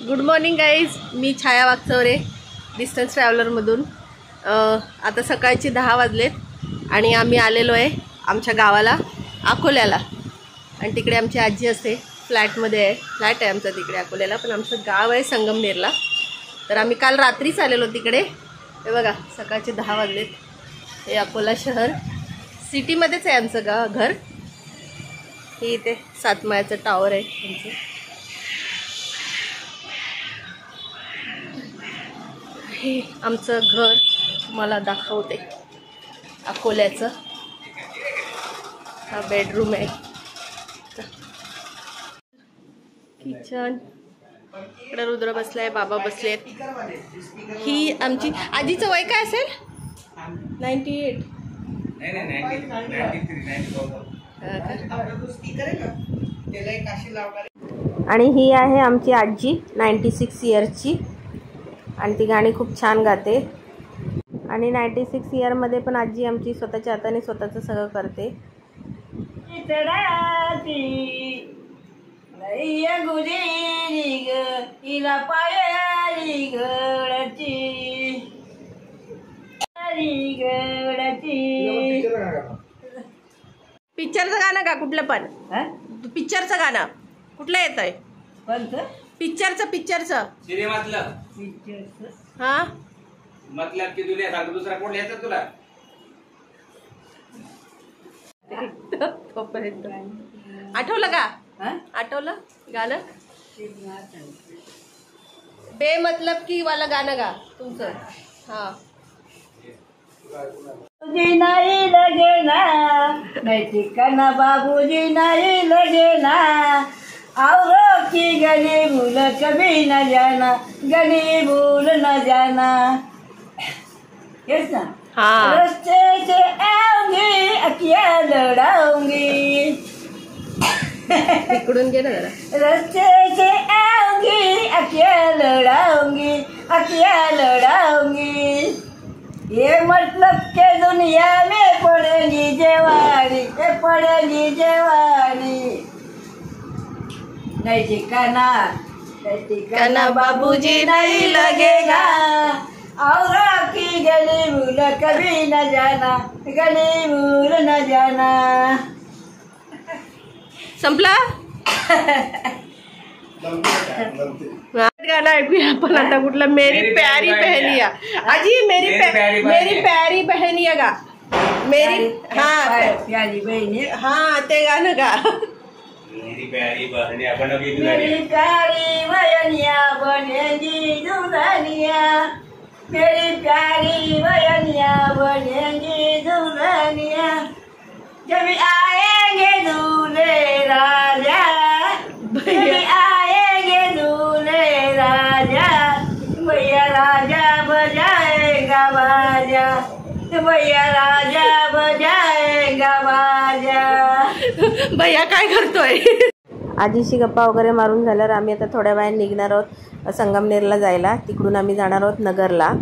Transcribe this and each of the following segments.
Good morning guys, मी छाया Waghchaure distance ट्रॅव्हलरमधून. आता सकाळचे 10 वाजलेत आणि आम्ही आलेलो आहे आमच्या गावाला अकोल्याला. आणि तिकडे आमची आजी असते, फ्लॅटमध्ये आहे, फ्लॅट आहे आमचा तिकडे अकोल्याला, पण आमचं गाव आहे संगमनेरला. तर आम्ही काल रात्रीच आलेलो तिकडे. हे बघा सकाळचे 10 वाजलेत. हे अकोला शहर सिटीमध्येच आहे आमचं घर. हे इथे 7 माळ्याचं टावर आहे आमचं. हे आमचं घर तुम्हाला दाखवते अकोल्याचं. हा बेडरूम आहे, किचन. इकडे रुद्र बसलाय, बाबा बसलेत. ही आमची आजीचं वय काय असेल? 98. आणि ही आहे आमची आजी 96 इयर्सची. आणि ती गाणी खूप छान गाते. आणि 96 इयरमध्ये पण आजी आमची स्वतःच्या हाताने स्वतःचं सगळं करते. पिक्चरचं गाणं का? कुठलं पण पिक्चरचं गाणं कुठलं येत आहे? पिक्चरचं हा मतलब की दुनिया सांग, दुसरा कोण येतं तुला? आठवलं का? आठवलं गाणं? बेमतलब की वाला गाणं गा तुमचं. हा बाबूजी नहीं लगे ना, नहीं ठिकाना बाबूजी नहीं लगे ना, औरों की गली भूल कभी न जाना, गली भूल न जाना. हेच ना. हाँ. रस्ते से आऊंगी अखियाँ लड़ाऊंगी. इकडून घे ना जरा. रस्ते से आऊंगी अखियाँ लड़ाऊंगी, अखियाँ लड़ाऊंगी. ये मतलब के दुनिया में पड़ेगी जवानी, पड़ेगी जवानी. नहीं ठिकाना बाबूजी नहीं लगेगा, औरों की गली भूल कभी न जाना, गली भूल न जाना. संपला गाणं ऐकूया आपण आता. कुठला? मेरी प्यारी बहनिया. आजी मेरी प्यारी बहनिया गा. मेरी प्यारी बहनी. हाँ ते गाणं गा. मेरी प्यारी बहनिया मेरी प्यारी बहनिया बनेगी दुल्हनिया, मेरी प्यारी बहनिया बनेगी दुल्हनिया. जब आएंगे दूल्हे राजा, जब आएंगे दूल्हे राजा, भैया राजा बजाएगा बाजा, भैया राजा बजाएगा बाजा. भैया काय करतोय? आजीशी गप्पा वगैरे मारून झाल्यावर आम्ही आता थोड्या वेळाने निघणार आहोत संगमनेरला जायला. तिकडून आम्ही जाणार आहोत नगरला.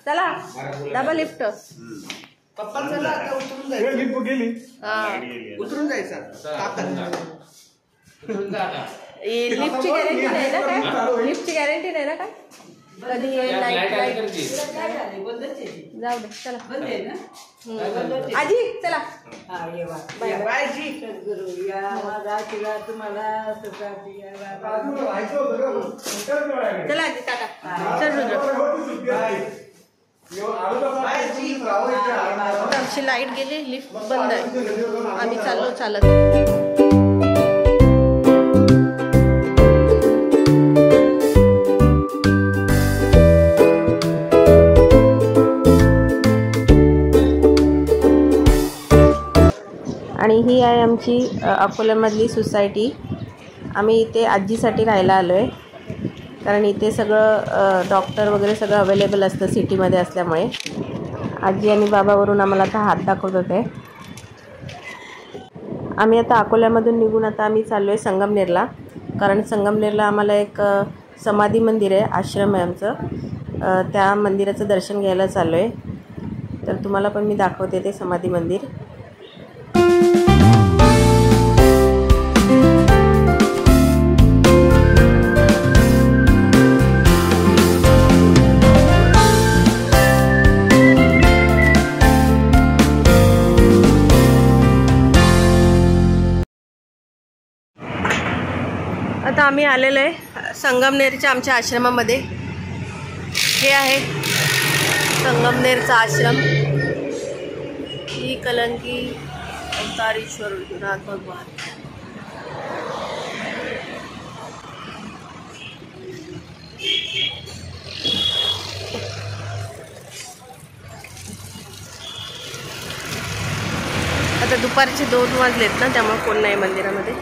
चला डबल लिफ्ट. उतरून जायचं. लिफ्टची गॅरंटी नाही ना काय? लिफ्टची गॅरंटी नाही ना काय? कधी जाऊ दे. चला आजी चला. चला आजी टाटा. चल आमची लाईट गेली, लिफ्ट बंद आहे. आम्ही चाललो चालत. आणि ही आहे आमची अकोल्यामधली सोसायटी. आम्ही इथे आजीसाठी राहायला आलो आहे, कारण इथे सगळं डॉक्टर वगैरे सगळं अवेलेबल असतं सिटीमध्ये असल्यामुळे. आजी आणि बाबावरून आम्हाला आता हात दाखवत होते. आम्ही आता अकोल्यामधून निघून आता आम्ही चाललो आहे संगमनेरला, कारण संगमनेरला आम्हाला एक समाधी मंदिर आहे, आश्रम आहे आमचं. त्या मंदिराचं दर्शन घ्यायला चाललो आहे. तर तुम्हाला पण मी दाखवते ते समाधी मंदिर. आता आम्ही आलेलो आहे संगमनेरच्या आमच्या आश्रमामध्ये. हे आहे संगमनेरचा आश्रम. ही कलंकी अवतारेश्वर नाथ भगवान. आता दुपारचे 2 वाजलेत ना, त्यामुळे कोण नाही मंदिरामध्ये.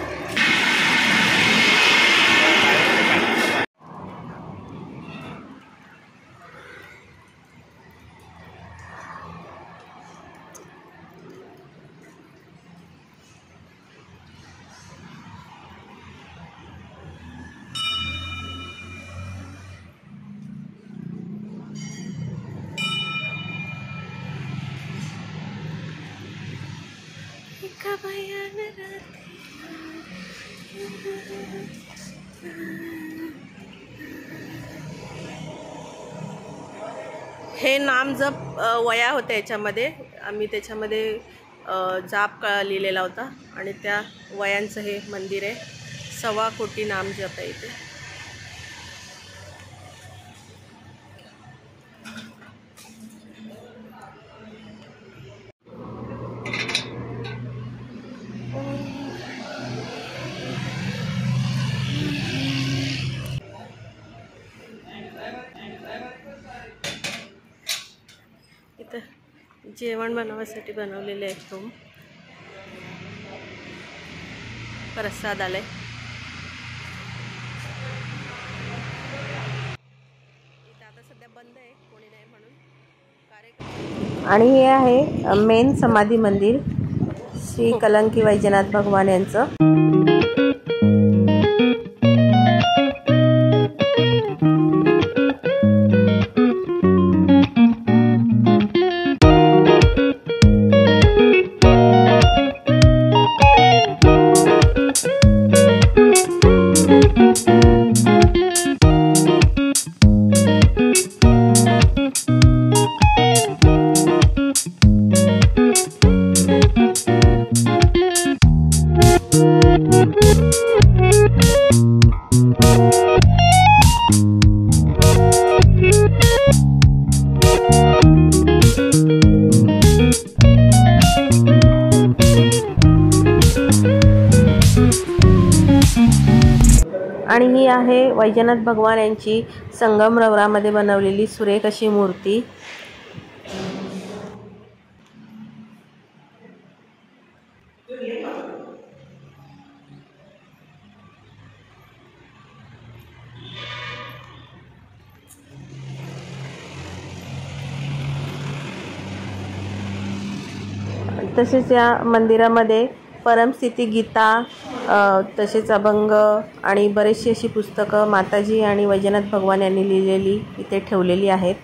हे नामजप वया होत्या याच्यामध्ये. आम्ही त्याच्यामध्ये जाप लिहिलेला होता आणि त्या वयांचं हे मंदिर आहे. 1.25 कोटी नामजप आहे इथे. जेवण बनवण्यासाठी बनवलेले आहेत रूम. प्रसाद आलाय. इथं आता सध्या बंद आहे, कोणी नाही म्हणून कार्यक्रम. आणि हे आहे मेन समाधी मंदिर श्री कलंकी वैजनाथ भगवान यांचं. आणि ही आहे वैजनाथ भगवान यांची संगमरवरामध्ये बनवलेली सुरेख अशी मूर्ती. तसेच या मंदिरामध्ये परमस्थिती गीता, तसेच अभंग आणि बरेचशी अशी पुस्तकं माताजी आणि वैजनाथ भगवान यांनी लिहिलेली इथे ठेवलेली आहेत.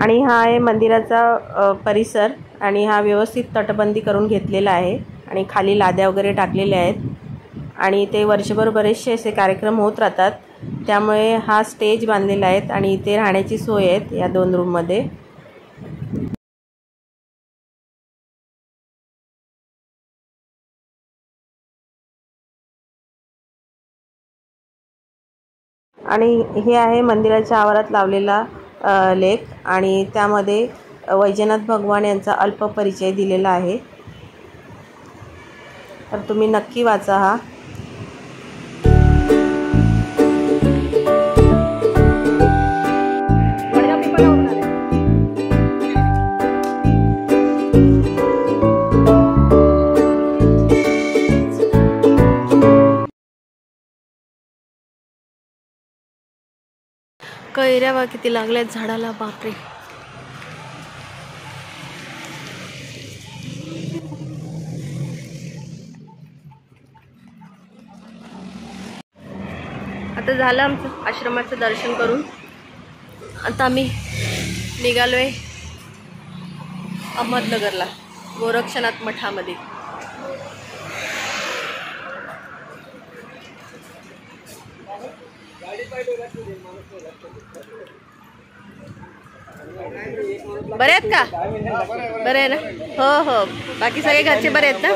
आणि हा आहे मंदिराचा परिसर. आणि हा व्यवस्थित तटबंदी करून घेतलेला आहे आणि खाली लाद्या वगैरे टाकलेल्या आहेत. आणि ते वर्षभर बरेचसे असे कार्यक्रम होत राहतात, त्यामुळे हा स्टेज बांधलेला आहे आणि इथे राहण्याची सोय आहे या 2 रूममध्ये. आणि हे आहे मंदिराच्या आवारात लावलेला लेख आणि त्यामध्ये वैजनाथ भगवान यांचा अल्प परिचय दिलेला आहे. तर तुम्ही नक्की वाचा हा. कैऱ्या बा किती लागल्यात झाडाला, बापरे. आता झालं आमचं आश्रमाचं दर्शन करून. आता आम्ही निघालोय अहमदनगरला गोरक्षनाथ मठामध्ये. बरे आहेत का? बरे आहे ना? हो हो. बाकी सगळे घरचे बरे आहेत ना?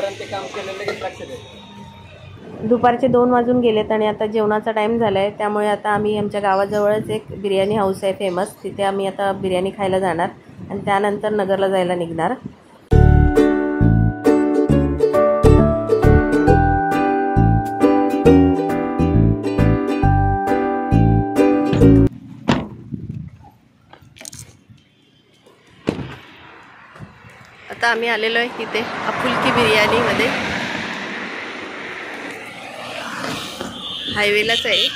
दुपारचे 2 वाजून गेलेत आणि आता जेवणाचा टाईम झाला आहे. त्यामुळे आता आम्ही आमच्या गावाजवळच एक बिर्याणी हाऊस आहे फेमस, तिथे आम्ही आता बिर्याणी खायला जाणार आणि त्यानंतर नगरला जायला निघणार. आता आम्ही आलेलो आहे तिथे आपुलकी बिर्याणीमध्ये. हायवेलाच आहे.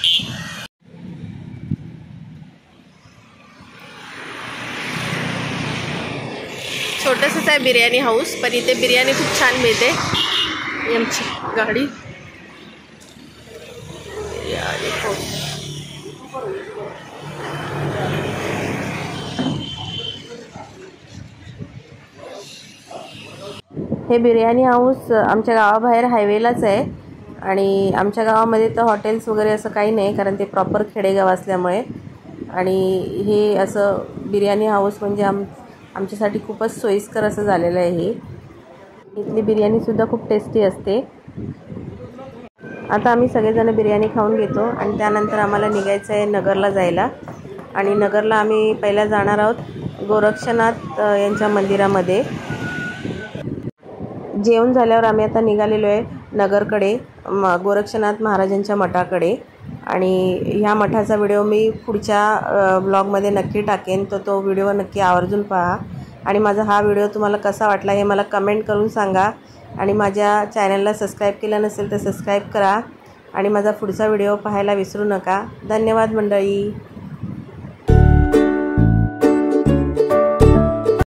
छोटंसंच आहे बिर्याणी हाऊस, पण इथे बिर्याणी खूप छान मिळते. आमची गाडी हे बिर्याणी हाऊस आमच्या गावाबाहेर हायवेलाच आहे आणि आमच्या गावामध्ये तर हॉटेल्स वगैरे असं काही नाही, कारण ते प्रॉपर खेडेगाव असल्यामुळे. आणि हे असं बिर्याणी हाऊस म्हणजे आमच्यासाठी खूपच सोयीस्कर असं झालेलं आहे. हे इथली बिर्याणीसुद्धा खूप टेस्टी असते. आता आम्ही सगळेजण बिर्याणी खाऊन घेतो आणि त्यानंतर आम्हाला निघायचं आहे नगरला जायला. आणि नगरला आम्ही पहिला जाणार आहोत गोरक्षनाथ यांच्या मंदिरामध्ये. जेवण झाल्यावर आम्ही आता निघालेलो आहे नगरकडे, गोरक्षनाथ महाराजांच्या मठाकडे. आणि ह्या मठाचा व्हिडिओ मी पुढच्या ब्लॉगमध्ये नक्की टाकेन, तर तो व्हिडिओ नक्की आवर्जून पहा. आणि माझा हा व्हिडिओ तुम्हाला कसा वाटला हे मला कमेंट करून सांगा. आणि माझ्या चॅनलला सबस्क्राईब केलं नसेल तर सबस्क्राईब करा आणि माझा पुढचा व्हिडिओ पाहायला विसरू नका. धन्यवाद मंडळी.